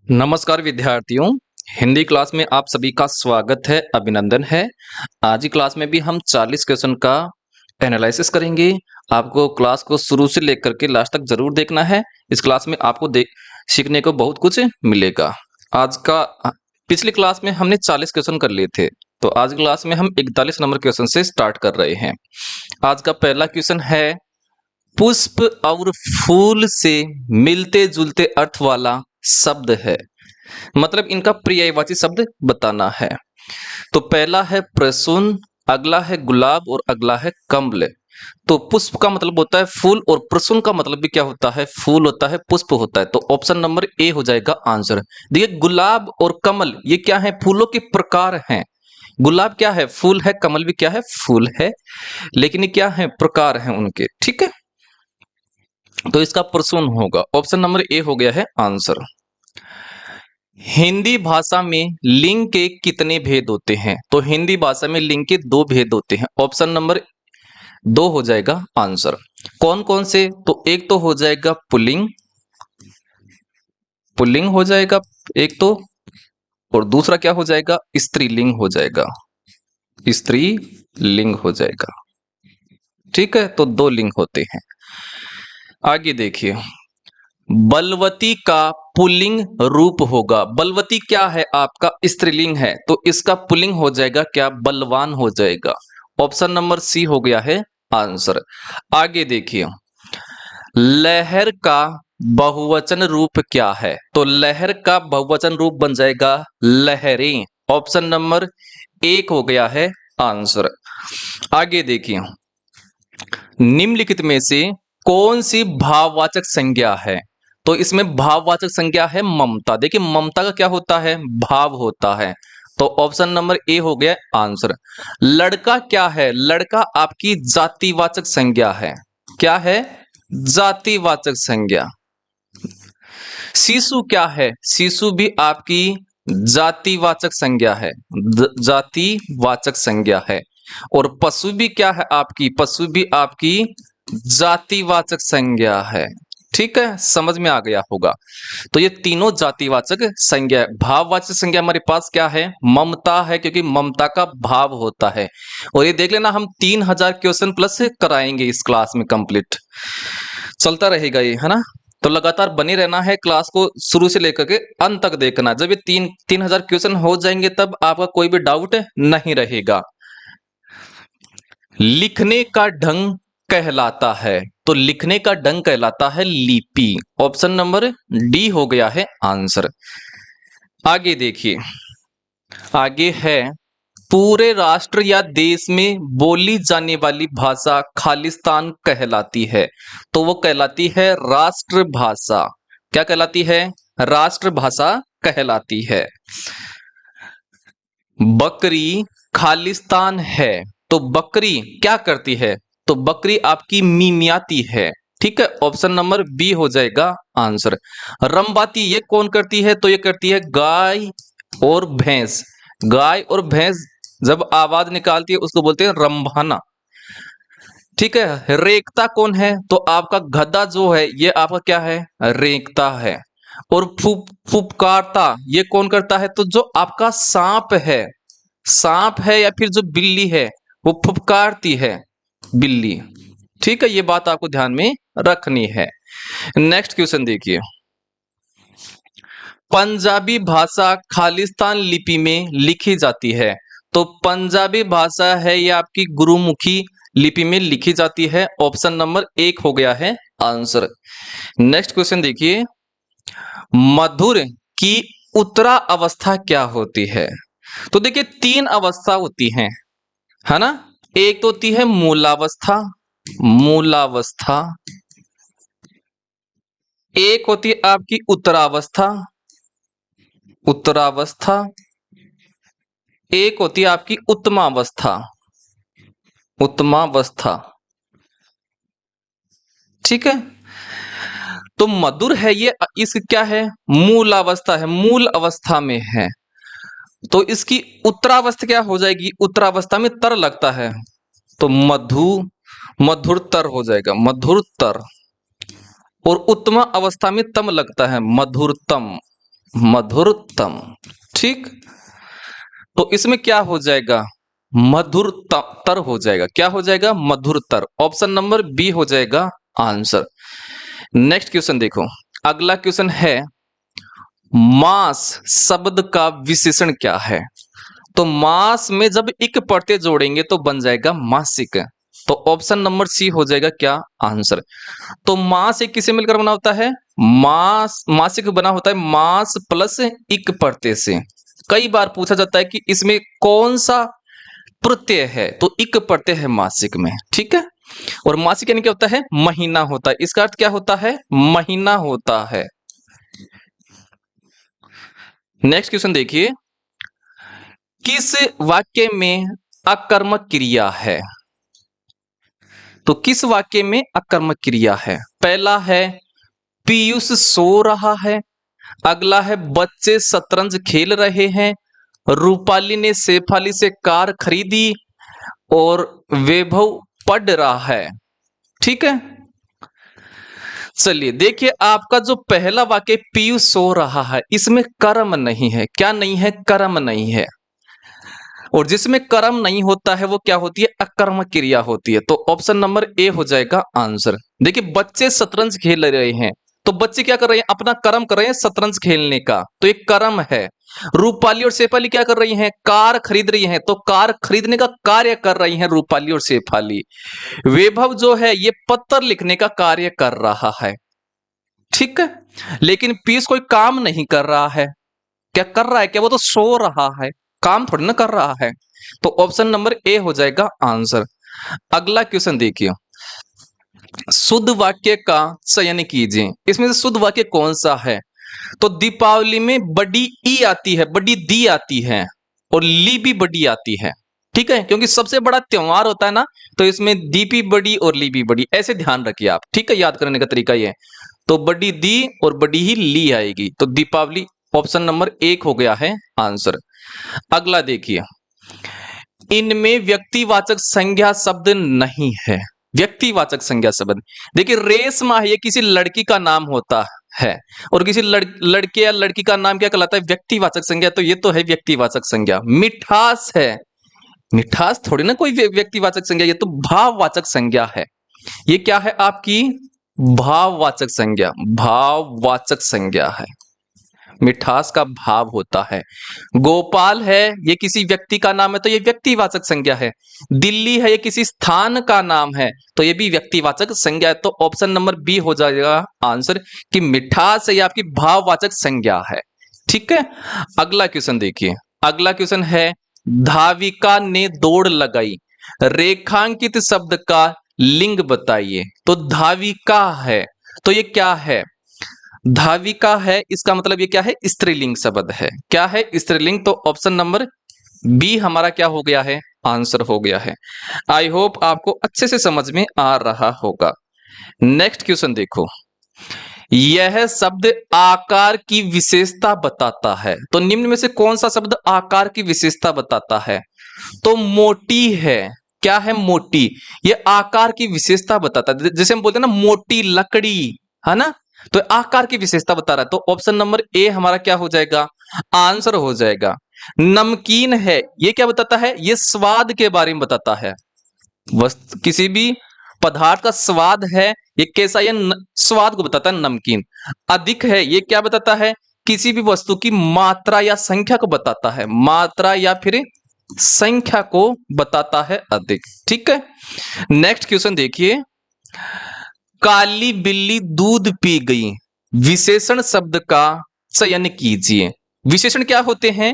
नमस्कार विद्यार्थियों। हिंदी क्लास में आप सभी का स्वागत है, अभिनंदन है। आज की क्लास में भी हम 40 क्वेश्चन का एनालिसिस करेंगे। आपको क्लास को शुरू से लेकर के लास्ट तक जरूर देखना है। इस क्लास में आपको सीखने को बहुत कुछ मिलेगा। आज का पिछली क्लास में हमने 40 क्वेश्चन कर लिए थे, तो आज क्लास में हम 41 नंबर क्वेश्चन से स्टार्ट कर रहे हैं। आज का पहला क्वेश्चन है, पुष्प और फूल से मिलते जुलते अर्थ वाला शब्द है, मतलब इनका पर्यायवाची शब्द बताना है। तो पहला है प्रसून, अगला है गुलाब और अगला है कमल। तो पुष्प का मतलब होता है फूल और प्रसून का मतलब भी क्या होता है? फूल होता है, पुष्प होता है। तो ऑप्शन नंबर ए हो जाएगा आंसर। देखिए गुलाब और कमल ये क्या है? फूलों के प्रकार हैं। गुलाब क्या है? फूल है। कमल भी क्या है? फूल है। लेकिन ये क्या है? प्रकार हैं उनके। ठीक है, तो इसका प्रसून होगा। ऑप्शन नंबर ए हो गया है आंसर। हिंदी भाषा में लिंग के कितने भेद होते हैं? तो हिंदी भाषा में लिंग के दो भेद होते हैं। ऑप्शन नंबर दो हो जाएगा आंसर। कौन कौन से? तो एक तो हो जाएगा पुल्लिंग, पुल्लिंग हो जाएगा एक तो, और दूसरा क्या हो जाएगा? स्त्रीलिंग हो जाएगा, स्त्रीलिंग हो जाएगा। ठीक है, तो दो लिंग होते हैं। आगे देखिए, बलवती का पुल्लिंग रूप होगा। बलवती क्या है? आपका स्त्रीलिंग है, तो इसका पुल्लिंग हो जाएगा क्या? बलवान हो जाएगा। ऑप्शन नंबर सी हो गया है आंसर। आगे देखिए, लहर का बहुवचन रूप क्या है? तो लहर का बहुवचन रूप बन जाएगा लहरें। ऑप्शन नंबर एक हो गया है आंसर। आगे देखिए, निम्नलिखित में से कौन सी भाववाचक संज्ञा है? तो इसमें भाववाचक संज्ञा है ममता। देखिए ममता का क्या होता है? भाव होता है। तो ऑप्शन नंबर ए हो गया आंसर। लड़का क्या है? लड़का आपकी जातिवाचक संज्ञा है। क्या है? जातिवाचक संज्ञा। शिशु क्या है? शिशु भी आपकी जातिवाचक संज्ञा है, जातिवाचक संज्ञा है। और पशु भी क्या है? आपकी पशु भी आपकी जातिवाचक संज्ञा है। ठीक है, समझ में आ गया होगा। तो ये तीनों जातिवाचक संज्ञा है। भाववाचक संज्ञा हमारे पास क्या है? ममता है, क्योंकि ममता का भाव होता है। और ये देख लेना, हम 3000 क्वेश्चन प्लस कराएंगे इस क्लास में, कंप्लीट चलता रहेगा ये, है ना। तो लगातार बने रहना है, क्लास को शुरू से लेकर के अंत तक देखना। जब ये 3000 क्वेश्चन हो जाएंगे तब आपका कोई भी डाउट नहीं रहेगा। लिखने का ढंग कहलाता है, तो लिखने का ढंग कहलाता है लिपि। ऑप्शन नंबर डी हो गया है आंसर। आगे देखिए, आगे है, पूरे राष्ट्र या देश में बोली जाने वाली भाषा खालिस्तान कहलाती है। तो वो कहलाती है राष्ट्रभाषा। क्या कहलाती है? राष्ट्रभाषा कहलाती है। बकरी खालिस्तान है, तो बकरी क्या करती है? तो बकरी आपकी मिमियाती है। ठीक है, ऑप्शन नंबर बी हो जाएगा आंसर। रंबाती ये कौन करती है? तो ये करती है गाय और भैंस। गाय और भैंस जब आवाज निकालती है उसको बोलते हैं रंभाना। ठीक है, रेखता कौन है? तो आपका गधा जो है ये आपका क्या है? रेखता है। और फुफकारता ये कौन करता है? तो जो आपका सांप है, सांप है या फिर जो बिल्ली है वो फुफकारती है, बिल्ली। ठीक है, ये बात आपको ध्यान में रखनी है। नेक्स्ट क्वेश्चन देखिए, पंजाबी भाषा खालिस्तान लिपि में लिखी जाती है। तो पंजाबी भाषा है ये आपकी गुरुमुखी लिपि में लिखी जाती है। ऑप्शन नंबर एक हो गया है आंसर। नेक्स्ट क्वेश्चन देखिए, मधुर की उत्तरा अवस्था क्या होती है? तो देखिए तीन अवस्था होती हैं, है ना। एक तो होती है मूलावस्था, मूलावस्था। एक होती है आपकी उत्तरावस्था, उत्तरावस्था। एक होती है आपकी उत्तमावस्था, उत्तमावस्था। ठीक है, तो मधुर है ये, इस क्या है? मूल अवस्था है, मूल अवस्था में है। तो इसकी उत्तरावस्था क्या हो जाएगी? उत्तरावस्था में तर लगता है, तो मधुरतर हो जाएगा, मधुरतर। और उत्तम अवस्था में तम लगता है, मधुरतम। मधुरतम। ठीक, तो इसमें क्या हो जाएगा, मधुरतर हो जाएगा। क्या हो जाएगा, मधुरतर। ऑप्शन नंबर बी हो जाएगा आंसर। नेक्स्ट क्वेश्चन देखो, अगला क्वेश्चन है मास शब्द का विशेषण क्या है। तो मास में जब इक पढ़ते जोड़ेंगे तो बन जाएगा मासिक। तो ऑप्शन नंबर सी हो जाएगा क्या आंसर। तो मास एक किसे मिलकर बना होता है, मास मासिक बना होता है मास प्लस इक पढ़ते से। कई बार पूछा जाता है कि इसमें कौन सा प्रत्यय है, तो इक पढ़ते हैं मासिक में। ठीक है, और मासिक यानी क्या होता है, महीना होता है। इसका अर्थ क्या होता है, महीना होता है। नेक्स्ट क्वेश्चन देखिए, किस वाक्य में अकर्मक क्रिया है। तो किस वाक्य में अकर्मक क्रिया है। पहला है पीयूष सो रहा है, अगला है बच्चे शतरंज खेल रहे हैं, रूपाली ने शेफाली से कार खरीदी, और वैभव पढ़ रहा है। ठीक है, चलिए देखिए, आपका जो पहला वाक्य पीयूष सो रहा है, इसमें कर्म नहीं है। क्या नहीं है, कर्म नहीं है। और जिसमें कर्म नहीं होता है वो क्या होती है, अकर्मक क्रिया होती है। तो ऑप्शन नंबर ए हो जाएगा आंसर। देखिए, बच्चे शतरंज खेल रहे हैं, तो बच्चे क्या कर रहे हैं, अपना कर्म कर रहे हैं शतरंज खेलने का, तो एक कर्म है। रूपाली और शेफाली क्या कर रही हैं, कार खरीद रही हैं, तो कार खरीदने का कार्य कर रही हैं रूपाली और शेफाली। वैभव जो है ये पत्र लिखने का कार्य कर रहा है। ठीक है, लेकिन पीयूष कोई काम नहीं कर रहा है। क्या कर रहा है, क्या वो तो सो रहा है, काम थोड़ी ना कर रहा है। तो ऑप्शन नंबर ए हो जाएगा आंसर। अगला क्वेश्चन देखिए, शुद्ध वाक्य का चयन कीजिए। इसमें से शुद्ध वाक्य कौन सा है। तो दीपावली में बड़ी ई आती है, बड़ी दी आती है, और ली भी बड़ी आती है। ठीक है, क्योंकि सबसे बड़ा त्योहार होता है ना, तो इसमें दी भी बड़ी और ली भी बड़ी, ऐसे ध्यान रखिए आप। ठीक है, याद करने का तरीका ये है। तो बड़ी दी और बड़ी ही ली आएगी, तो दीपावली ऑप्शन नंबर एक हो गया है आंसर। अगला देखिए, इनमें व्यक्तिवाचक संज्ञा शब्द नहीं है। व्यक्तिवाचक संज्ञा शब्द देखिए, रेशमा है, ये किसी लड़की का नाम होता है, और किसी लड़के या लड़की का नाम क्या कहलाता है, व्यक्तिवाचक संज्ञा। तो ये तो है व्यक्तिवाचक संज्ञा। मिठास है, मिठास थोड़ी ना कोई व्यक्तिवाचक संज्ञा, ये तो भाववाचक संज्ञा है। ये क्या है आपकी, भाववाचक संज्ञा, भाववाचक संज्ञा है। मिठास का भाव होता है। गोपाल है, ये किसी व्यक्ति का नाम है, तो ये व्यक्तिवाचक संज्ञा है। दिल्ली है, ये किसी स्थान का नाम है, तो ये भी व्यक्तिवाचक संज्ञा है। तो ऑप्शन नंबर बी हो जाएगा आंसर, कि मिठास है ये आपकी भाववाचक संज्ञा है। ठीक है, अगला क्वेश्चन देखिए, अगला क्वेश्चन है धाविका ने दौड़ लगाई, रेखांकित शब्द का लिंग बताइए। तो धाविका है, तो ये क्या है, धाविका है, इसका मतलब ये क्या है, स्त्रीलिंग शब्द है। क्या है, स्त्रीलिंग। तो ऑप्शन नंबर बी हमारा क्या हो गया है, आंसर हो गया है। आई होप आपको अच्छे से समझ में आ रहा होगा। नेक्स्ट क्वेश्चन देखो, यह शब्द आकार की विशेषता बताता है। तो निम्न में से कौन सा शब्द आकार की विशेषता बताता है। तो मोटी है, क्या है, मोटी। ये आकार की विशेषता बताता है, जैसे हम बोलते हैं ना मोटी लकड़ी, है ना, तो आकार की विशेषता बता रहा है। तो ऑप्शन नंबर ए हमारा क्या हो जाएगा, आंसर हो जाएगा। नमकीन है, ये क्या बताता है, ये स्वाद के बारे में बताता है। वस्तु किसी भी पदार्थ का स्वाद है, ये कैसा, ये स्वाद को बताता है नमकीन। अधिक है, ये क्या बताता है, किसी भी वस्तु की मात्रा या संख्या को बताता है, मात्रा या फिर संख्या को बताता है अधिक। ठीक है, नेक्स्ट क्वेश्चन देखिए, काली बिल्ली दूध पी गई, विशेषण शब्द का चयन कीजिए। विशेषण क्या होते हैं,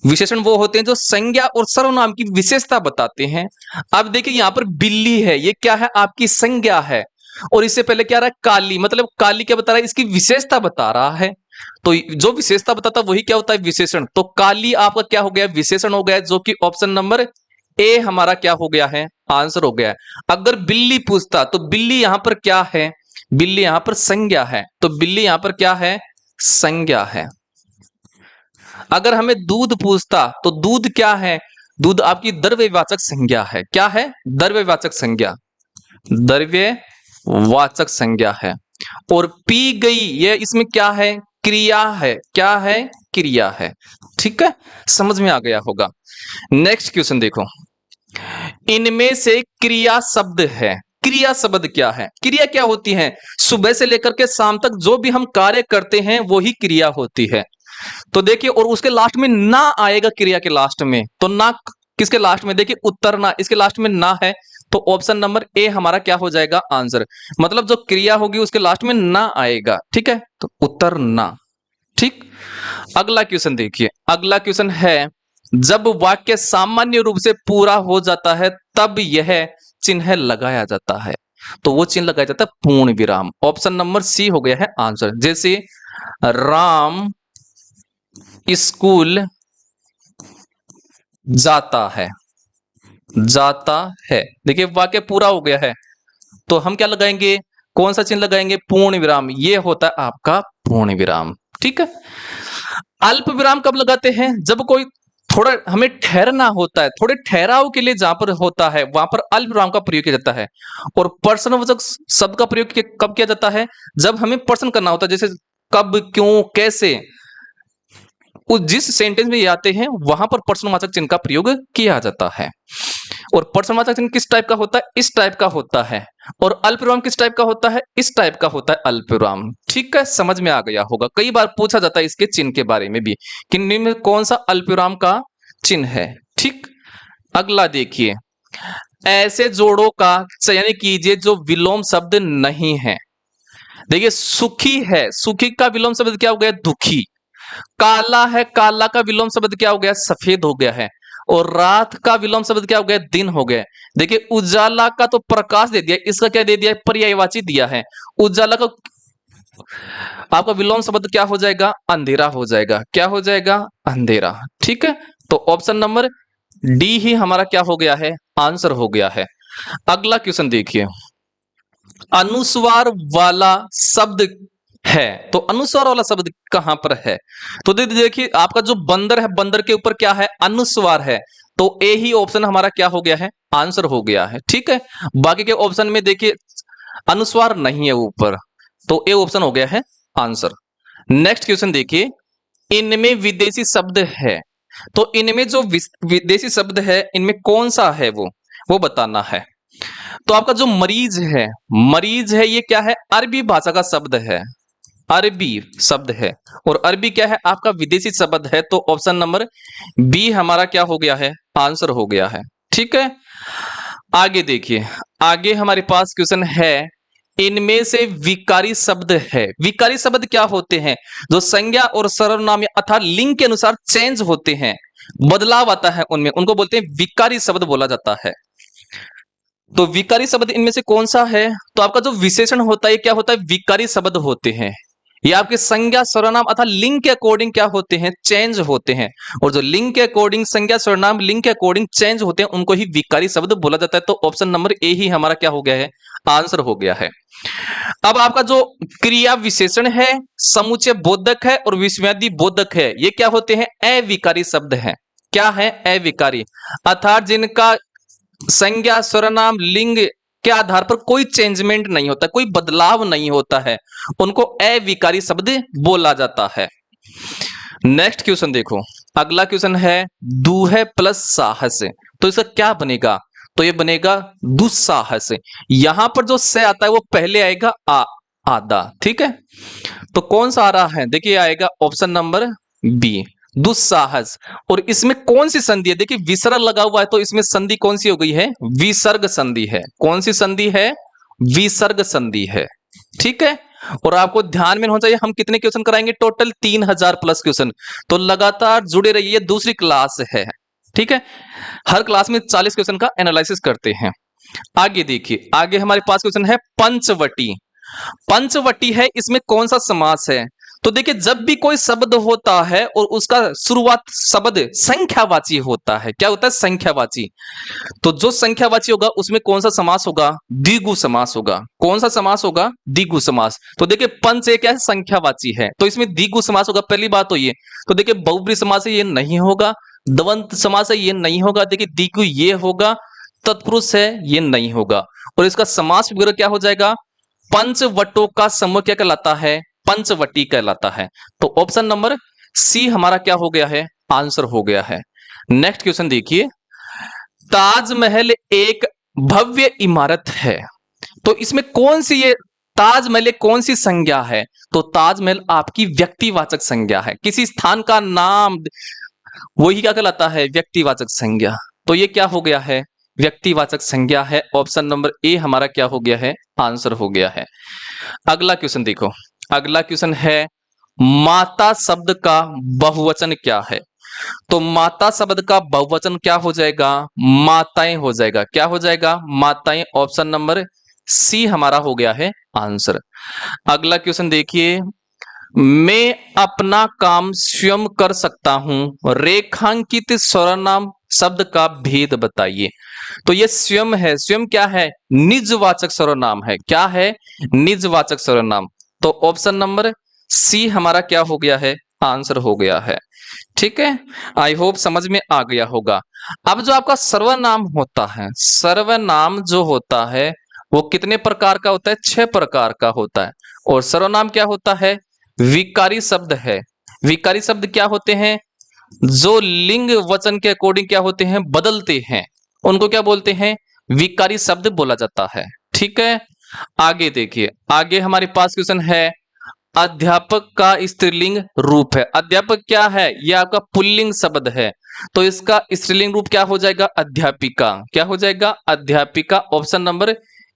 विशेषण वो होते हैं जो संज्ञा और सर्वनाम की विशेषता बताते हैं। अब देखिए, यहां पर बिल्ली है, ये क्या है, आपकी संज्ञा है, और इससे पहले क्या रहा है, काली, मतलब काली क्या बता रहा है, इसकी विशेषता बता रहा है। तो जो विशेषता बताता है वही क्या होता है, विशेषण। तो काली आपका क्या हो गया, विशेषण हो गया, जो कि ऑप्शन नंबर ए हमारा क्या हो गया है, आंसर हो गया है। अगर बिल्ली पूछता, तो बिल्ली यहां पर क्या है, बिल्ली यहां पर संज्ञा है, तो बिल्ली यहां पर क्या है, संज्ञा है। अगर हमें दूध पूछता, तो दूध क्या है, दूध आपकी द्रव्यवाचक संज्ञा है। क्या है, द्रव्यवाचक संज्ञा, द्रव्यवाचक संज्ञा है। और पी गई, ये इसमें क्या है, क्रिया है। क्या है? क्रिया है। ठीक है, समझ में आ गया होगा। नेक्स्ट क्वेश्चन देखो, इनमें से क्रिया शब्द है। क्रिया शब्द क्या है? क्रिया क्या होती है? सुबह से लेकर के शाम तक जो भी हम कार्य करते हैं वो ही क्रिया होती है। तो देखिए, और उसके लास्ट में ना आएगा, क्रिया के लास्ट में। तो ना किसके लास्ट में? देखिए, उत्तर ना, इसके लास्ट में ना है, तो ऑप्शन नंबर ए हमारा क्या हो जाएगा? आंसर। मतलब जो क्रिया होगी उसके लास्ट में ना आएगा। ठीक है, तो उत्तर ना। ठीक, अगला क्वेश्चन देखिए। अगला क्वेश्चन है, जब वाक्य सामान्य रूप से पूरा हो जाता है तब यह चिन्ह लगाया जाता है। तो वो चिन्ह लगाया जाता है पूर्ण विराम। ऑप्शन नंबर सी हो गया है आंसर। जैसे राम स्कूल जाता है। जाता है, देखिए वाक्य पूरा हो गया है, तो हम क्या लगाएंगे? कौन सा चिन्ह लगाएंगे? पूर्ण विराम। ये होता है आपका पूर्ण विराम। ठीक है, अल्प विराम कब लगाते हैं? जब कोई थोड़ा हमें ठहरना होता है, थोड़े ठहराव के लिए जहां पर होता है वहां पर अल्प विराम का प्रयोग किया जाता है। और प्रश्नवाचक शब्द का प्रयोग कब किया जाता है? जब हमें प्रश्न करना होता है, जैसे कब, क्यों, कैसे, उस जिस सेंटेंस में ये आते हैं वहां पर प्रश्नवाचक चिन्ह का प्रयोग किया जाता है। और प्रश्नवाचक चिन्ह किस टाइप का होता है? इस टाइप का होता है। और अल्पविराम किस टाइप का होता है? इस टाइप का होता है अल्पविराम। ठीक है, समझ में आ गया होगा। कई बार पूछा जाता है इसके चिन्ह के बारे में भी कि निम्न में कौन सा अल्पविराम का चिन्ह है। ठीक, अगला देखिए, ऐसे जोड़ों का चयन कीजिए जो विलोम शब्द नहीं है। देखिए, सुखी है, सुखी का विलोम शब्द क्या हो गया? दुखी। काला है, काला का विलोम शब्द क्या हो गया? सफेद हो गया है। और रात का विलोम शब्द क्या हो गया? दिन हो गया। देखिए, उजाला का तो प्रकाश दे दिया, इसका क्या दे दिया? पर्यायवाची दिया है। उजाला का आपका विलोम शब्द क्या हो जाएगा? अंधेरा हो जाएगा। क्या हो जाएगा? अंधेरा। ठीक है, तो ऑप्शन नंबर डी ही हमारा क्या हो गया है? आंसर हो गया है। अगला क्वेश्चन देखिए, अनुस्वार वाला शब्द है। तो अनुस्वार वाला शब्द कहां पर है? तो देखिए, आपका जो बंदर है, बंदर के ऊपर क्या है? अनुस्वार है। तो ए ही ऑप्शन हमारा क्या हो गया है? आंसर हो गया है। ठीक है, बाकी के ऑप्शन में देखिए अनुस्वार नहीं है ऊपर, तो ए ऑप्शन हो गया है आंसर। नेक्स्ट क्वेश्चन देखिए, इनमें विदेशी शब्द है। तो इनमें जो विदेशी शब्द है, इनमें कौन सा है? वो बताना है। तो आपका जो मरीज है, मरीज है, ये क्या है? अरबी भाषा का शब्द है। अरबी शब्द है। और अरबी क्या है? आपका विदेशी शब्द है। तो ऑप्शन नंबर बी हमारा क्या हो गया है? आंसर हो गया है। ठीक है, आगे देखिए, आगे हमारे पास क्वेश्चन है, इनमें से विकारी शब्द है। विकारी शब्द क्या होते हैं? जो संज्ञा और सर्वनाम अर्थात लिंग के अनुसार चेंज होते हैं, बदलाव आता है उनमें, उनको बोलते हैं विकारी शब्द बोला जाता है। तो विकारी शब्द इनमें से कौन सा है? तो आपका जो विशेषण होता है क्या होता है? विकारी शब्द होते हैं। ये आपके संज्ञा सर्वनाम अर्थात लिंग के अकॉर्डिंग क्या होते हैं? चेंज होते हैं। और जो लिंग के अकॉर्डिंग, संज्ञा सर्वनाम लिंग के अकॉर्डिंग चेंज होते हैं, उनको ही विकारी शब्द बोला जाता है। तो ऑप्शन नंबर ए ही हमारा क्या हो गया है? आंसर हो गया है। अब आपका जो क्रिया विशेषण है, समुच्चय बोधक है और विस्मयादि बोधक है, ये क्या होते हैं? अविकारी शब्द है। क्या है? अविकारी, अर्थात जिनका संज्ञा सर्वनाम लिंग के आधार पर कोई चेंजमेंट नहीं होता, कोई बदलाव नहीं होता है, उनको अविकारी शब्द बोला जाता है। नेक्स्ट क्वेश्चन देखो, अगला क्वेश्चन है दूहे प्लस साहस। तो इसका क्या बनेगा? तो ये बनेगा दुस्साहस। यहां पर जो से आता है वो पहले आएगा आधा। ठीक है, तो कौन सा आ रहा है? देखिए आएगा ऑप्शन नंबर बी, दुस्साहस। और इसमें कौन सी संधि है? देखिए विसर्ग लगा हुआ है, तो इसमें संधि कौन सी हो गई है? विसर्ग संधि है। कौन सी संधि है? विसर्ग संधि है। ठीक है, और आपको ध्यान में होना चाहिए, हम कितने क्वेश्चन कराएंगे? Total 3000 plus question. तो लगातार जुड़े रहिए, दूसरी क्लास है। ठीक है, हर क्लास में 40 क्वेश्चन का एनालिसिस करते हैं। आगे देखिए, आगे हमारे पास क्वेश्चन है पंचवटी। पंचवटी है, इसमें कौन सा समास है? तो देखिए, जब भी कोई शब्द होता है और उसका शुरुआत शब्द संख्यावाची होता है, क्या होता है? संख्यावाची। तो जो संख्यावाची होगा उसमें कौन सा समास होगा? द्विगु समास होगा। कौन सा समास होगा? द्विगु समास। तो देखिए पंच एक क्या है? संख्यावाची है, तो इसमें द्विगु समास होगा। पहली बात तो ये। तो देखिए बहुब्रीहि समास है, ये नहीं होगा। द्वंद्व समास है, ये नहीं होगा। देखिए द्विगु ये होगा। तत्पुरुष है, ये नहीं होगा। और इसका समास वगैरह क्या हो जाएगा? पंचवटों का समूह क्या कहलाता है? पंचवटी कहलाता है। तो ऑप्शन नंबर सी हमारा क्या हो गया है, आंसर हो गया है। नेक्स्ट क्वेश्चन देखिए, ताजमहल एक भव्य इमारत है, तो इसमें कौन सी ये ताजमहल एक कौन सी संज्ञा है? तो ताजमहल आपकी व्यक्तिवाचक संज्ञा है, किसी स्थान का नाम, वही क्या कहलाता है, व्यक्तिवाचक संज्ञा। तो ये क्या हो गया है, व्यक्तिवाचक संज्ञा है। ऑप्शन नंबर ए हमारा क्या हो गया है, आंसर हो गया है। अगला क्वेश्चन देखो, अगला क्वेश्चन है माता शब्द का बहुवचन क्या है? तो माता शब्द का बहुवचन क्या हो जाएगा, माताएं हो जाएगा। क्या हो जाएगा, माताएं। ऑप्शन नंबर सी हमारा हो गया है आंसर। अगला क्वेश्चन देखिए, मैं अपना काम स्वयं कर सकता हूं, रेखांकित सर्वनाम शब्द का भेद बताइए। तो ये स्वयं है, स्वयं क्या है, निजवाचक सर्वनाम है। क्या है, निजवाचक सर्वनाम। तो ऑप्शन नंबर सी हमारा क्या हो गया है, आंसर हो गया है। ठीक है, आई होप समझ में आ गया होगा। अब जो आपका सर्वनाम होता है, सर्वनाम जो होता है वो कितने प्रकार का होता है, 6 प्रकार का होता है। और सर्वनाम क्या होता है, विकारी शब्द है। विकारी शब्द क्या होते हैं, जो लिंग वचन के अकॉर्डिंग क्या होते हैं, बदलते हैं, उनको क्या बोलते हैं, विकारी शब्द बोला जाता है। ठीक है, आगे देखिए, आगे हमारे पास क्वेश्चन है, अध्यापक का स्त्रीलिंग रूप है। अध्यापक क्या है, यह आपका पुल्लिंग शब्द है, तो इसका स्त्रीलिंग रूप क्या हो जाएगा, अध्यापिका। क्या हो जाएगा, अध्यापिका। ऑप्शन नंबर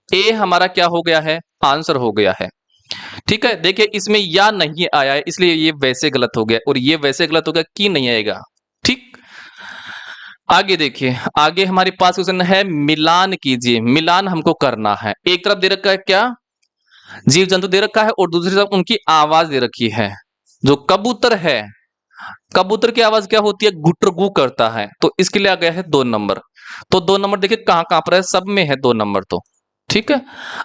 ए हमारा क्या हो गया है, आंसर हो गया है। ठीक है, देखिए इसमें या नहीं आया है, इसलिए ये वैसे गलत हो गया, और ये वैसे गलत हो गया कि नहीं आएगा। ठीक, आगे देखिए, आगे हमारे पास क्वेश्चन है, मिलान कीजिए। मिलान हमको करना है, एक तरफ दे रखा है क्या, जीव जंतु दे रखा है, और दूसरी तरफ उनकी आवाज दे रखी है। जो कबूतर है, कबूतर की आवाज क्या होती है, गुटर गु करता है, तो इसके लिए आ गया है 2 नंबर। तो 2 नंबर देखिए कहां कहां पर है, सब में है 2 नंबर। तो ठीक है,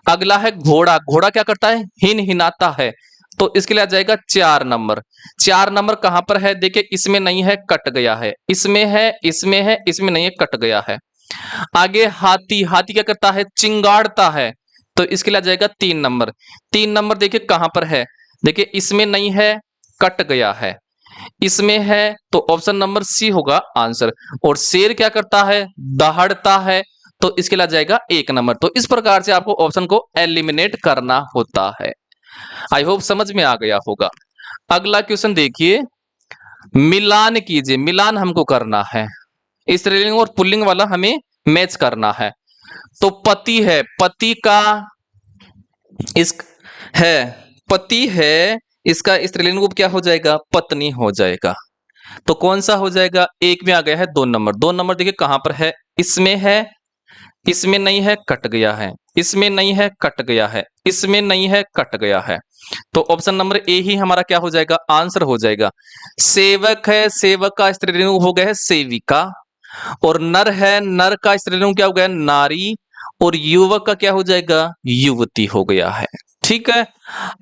अगला है घोड़ा। घोड़ा क्या करता है, हिन हिनाता है, तो इसके लिए आ जाएगा 4 नंबर। 4 नंबर कहां पर है, देखिए इसमें नहीं है, कट गया है, इसमें है, इसमें है, इसमें नहीं है, कट गया है। आगे हाथी, हाथी क्या करता है, चिंगाड़ता है, तो इसके लिए आ जाएगा 3 नंबर। 3 नंबर देखिए कहां पर है, देखिए इसमें नहीं है, कट गया है, इसमें है, तो ऑप्शन नंबर सी होगा आंसर। और शेर क्या करता है, दहाड़ता है, तो इसके लिए आ जाएगा 1 नंबर। तो इस प्रकार से आपको ऑप्शन को एलिमिनेट करना होता है। आई होप समझ में आ गया होगा। अगला क्वेश्चन देखिए, मिलान कीजिए। मिलान हमको करना है, स्त्रीलिंग और पुल्लिंग वाला हमें मैच करना है। तो पति है, पति का इस है, पति है, इसका स्त्रीलिंग रूप क्या हो जाएगा, पत्नी हो जाएगा। तो कौन सा हो जाएगा, एक में आ गया है 2 नंबर। 2 नंबर देखिए कहां पर है, इसमें है, इसमें नहीं है, कट गया है, इसमें नहीं है, कट गया है, इसमें नहीं है, कट गया है। तो ऑप्शन नंबर ए ही हमारा क्या हो जाएगा, आंसर हो जाएगा। सेवक है, सेवक का स्त्रीलिंग हो गया है सेविका। और नर है, नर का स्त्रीलिंग क्या हो गया, नारी। और युवक का क्या हो जाएगा, युवती हो गया है। ठीक है,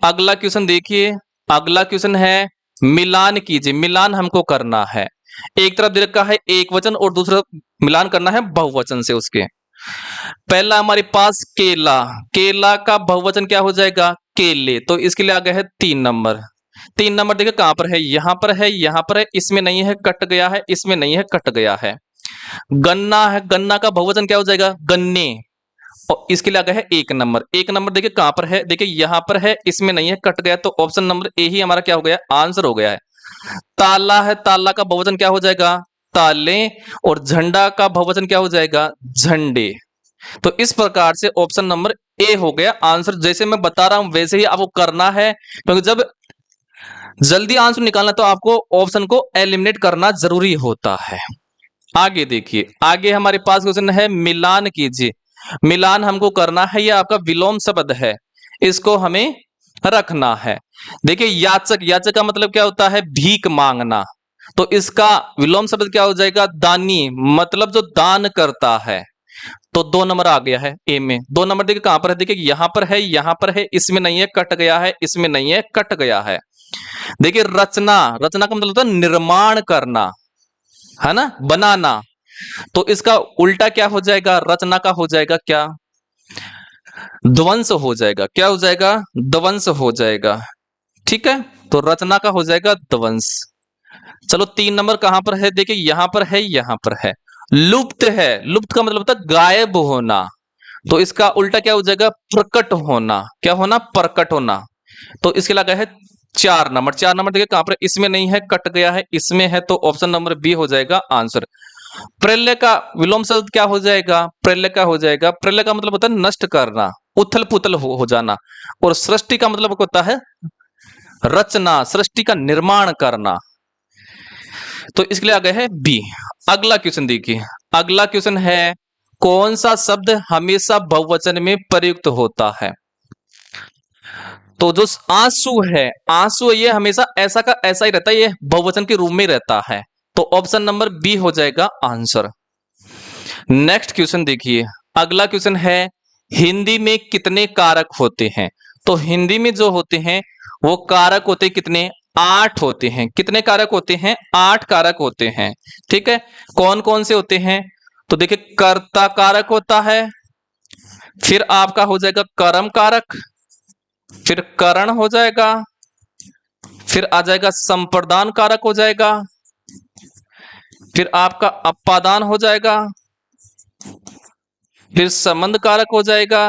अगला क्वेश्चन देखिए, अगला क्वेश्चन है, मिलान कीजिए। मिलान हमको करना है, एक तरफ दे रखा है एक वचन, और दूसरा मिलान करना है बहुवचन से उसके। पहला हमारे पास केला, केला का बहुवचन क्या हो जाएगा, केले, तो इसके लिए आ गया है 3 नंबर। 3 नंबर देखिए कहां पर है, यहां पर है, यहां पर है, इसमें नहीं है, कट गया है, इसमें नहीं है, कट गया है। गन्ना है, गन्ना का बहुवचन क्या हो जाएगा, गन्ने, और इसके लिए आ गया है 1 नंबर। 1 नंबर देखिए कहां पर है, देखिए यहां पर है, इसमें नहीं है, कट गया, तो ऑप्शन नंबर ए ही हमारा क्या हो गया, आंसर हो गया है। ताला है, ताला का बहुवचन क्या हो जाएगा, ताले। और झंडा का बहुवचन क्या हो जाएगा, झंडे। तो इस प्रकार से ऑप्शन नंबर ए हो गया आंसर। जैसे मैं बता रहा हूं वैसे ही आपको करना है, क्योंकि जब जल्दी आंसर निकालना तो आपको ऑप्शन को एलिमिनेट करना जरूरी होता है। आगे देखिए, आगे हमारे पास क्वेश्चन है, मिलान कीजिए। मिलान हमको करना है, यह आपका विलोम शब्द है, इसको हमें रखना है। देखिए याचक, याचक का मतलब क्या होता है, भीख मांगना, तो इसका विलोम शब्द क्या हो जाएगा, दानी, मतलब जो दान करता है। तो 2 नंबर आ गया है ए में। 2 नंबर देखिए कहां पर है, देखिए यहां पर है, यहां पर है, इसमें नहीं है, कट गया है, इसमें नहीं है, कट गया है। देखिए रचना, रचना का मतलब होता है निर्माण करना, है ना, बनाना, तो इसका उल्टा क्या हो जाएगा, रचना का हो जाएगा क्या, ध्वंस हो जाएगा। क्या हो जाएगा, ध्वंस हो जाएगा। ठीक है, तो रचना का हो जाएगा ध्वंस। चलो 3 नंबर कहां पर है, देखिए यहां पर है, यहां पर है। लुप्त है, लुप्त का मतलब होता है गायब होना, तो इसका उल्टा क्या हो जाएगा, प्रकट होना। क्या होना, प्रकट होना। तो इसके लगा है 4 नंबर। 4 नंबर देखिए कहां पर, इसमें नहीं है, कट गया है, इसमें है, तो ऑप्शन नंबर बी हो जाएगा आंसर। प्रलय का विलोम शब्द क्या हो जाएगा, प्रलय का हो जाएगा। प्रलय का मतलब होता है नष्ट करना, उथल पुथल हो जाना। और सृष्टि का मतलब होता है रचना, सृष्टि का निर्माण करना। तो इसके लिए आ गए है बी। अगला क्वेश्चन देखिए, अगला क्वेश्चन है कौन सा शब्द हमेशा बहुवचन में प्रयुक्त होता है। तो जो आंसू है, आंसू ये हमेशा ऐसा का ऐसा ही रहता है, ये बहुवचन के रूप में रहता है। तो ऑप्शन नंबर बी हो जाएगा आंसर। नेक्स्ट क्वेश्चन देखिए, अगला क्वेश्चन है हिंदी में कितने कारक होते हैं। तो हिंदी में जो होते हैं वो कारक होते कितने, 8 होते हैं। कितने कारक होते हैं, 8 कारक होते हैं। ठीक है, कौन कौन से होते हैं, तो देखिए कर्ता कारक होता है, फिर आपका हो जाएगा कर्म कारक, फिर करण हो जाएगा, फिर आ जाएगा संप्रदान कारक हो जाएगा, फिर आपका अपादान हो जाएगा, फिर संबंध कारक हो जाएगा,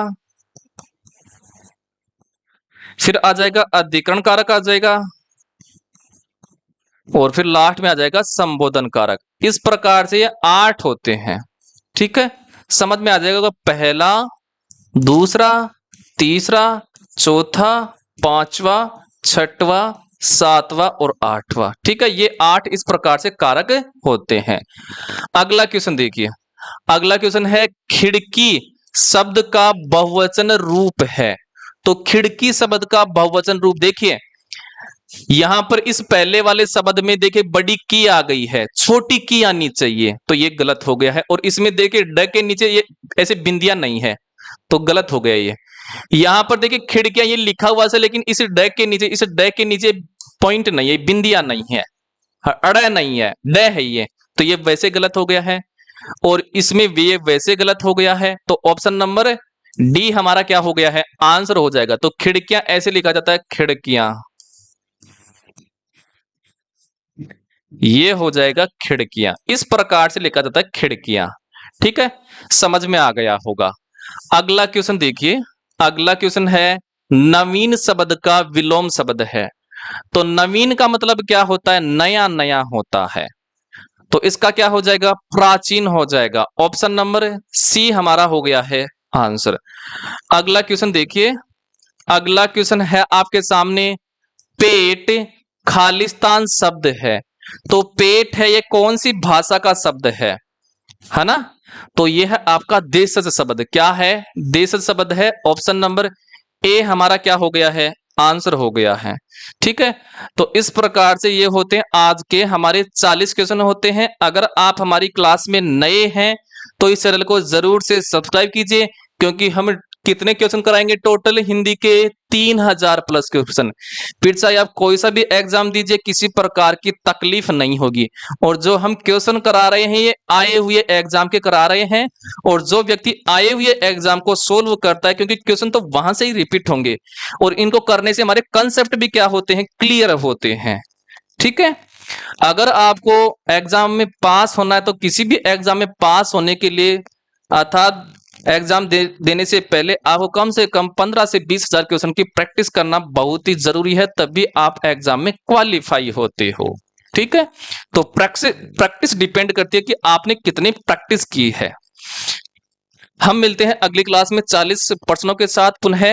फिर आ जाएगा अधिकरण कारक आ जाएगा, और फिर लास्ट में आ जाएगा संबोधन कारक। इस प्रकार से ये 8 होते हैं। ठीक है, समझ में आ जाएगा, पहला, दूसरा, तीसरा, चौथा, पांचवा, छठवा, सातवां और 8वां। ठीक है, ये 8 इस प्रकार से कारक होते हैं। अगला क्वेश्चन देखिए, अगला क्वेश्चन है खिड़की शब्द का बहुवचन रूप है। तो खिड़की शब्द का बहुवचन रूप देखिए, यहां पर इस पहले वाले शब्द में देखिए बड़ी की आ गई है, छोटी की आनी चाहिए, तो ये गलत हो गया है। और इसमें देखिए ड के नीचे ये ऐसे बिंदियां नहीं है, तो गलत हो गया ये। यहां पर देखिए खिड़कियां ये लिखा हुआ है, लेकिन इस ड के नीचे, इस ड के नीचे पॉइंट नहीं है, बिंदियां नहीं है, अड़ नहीं है, ड है ये, तो ये वैसे गलत हो गया है। और इसमें ये वैसे गलत हो गया है, तो ऑप्शन नंबर डी हमारा क्या हो गया है, आंसर हो जाएगा। तो खिड़कियां ऐसे लिखा जाता है, खिड़कियां, ये हो जाएगा खिड़कियां, इस प्रकार से लिखा जाता है खिड़कियां। ठीक है, समझ में आ गया होगा। अगला क्वेश्चन देखिए, अगला क्वेश्चन है नवीन शब्द का विलोम शब्द है। तो नवीन का मतलब क्या होता है, नया नया होता है, तो इसका क्या हो जाएगा, प्राचीन हो जाएगा। ऑप्शन नंबर सी हमारा हो गया है आंसर। अगला क्वेश्चन देखिए, अगला क्वेश्चन है आपके सामने पेट खालिस्तान शब्द है। तो पेट है ये कौन सी भाषा का शब्द है ना। तो ये है आपका देशज शब्द, क्या है, देशज शब्द है। ऑप्शन नंबर ए हमारा क्या हो गया है, आंसर हो गया है। ठीक है, तो इस प्रकार से ये होते हैं आज के हमारे 40 क्वेश्चन होते हैं। अगर आप हमारी क्लास में नए हैं तो इस चैनल को जरूर से सब्सक्राइब कीजिए, क्योंकि हम कितने क्वेश्चन कराएंगे टोटल हिंदी के 3000 प्लस क्वेश्चन। फिर चाहे आप कोई सा भी एग्जाम दीजिए, किसी प्रकार की तकलीफ नहीं होगी। और जो हम क्वेश्चन करा रहे हैं ये आए हुए एग्जाम के करा रहे हैं, और जो व्यक्ति आए हुए एग्जाम को सोल्व करता है, क्योंकि क्वेश्चन तो वहां से ही रिपीट होंगे, और इनको करने से हमारे कंसेप्ट भी क्या होते हैं, क्लियर होते हैं। ठीक है, अगर आपको एग्जाम में पास होना है तो किसी भी एग्जाम में पास होने के लिए अर्थात एग्जाम देने से पहले आपको कम से कम 15 से 20 हजार क्वेश्चन की प्रैक्टिस करना बहुत ही जरूरी है, तभी आप एग्जाम में क्वालिफाई होते हो। ठीक है, तो प्रैक्टिस डिपेंड करती है कि आपने कितनी प्रैक्टिस की है। हम मिलते हैं अगली क्लास में 40 प्रश्नों के साथ पुनः।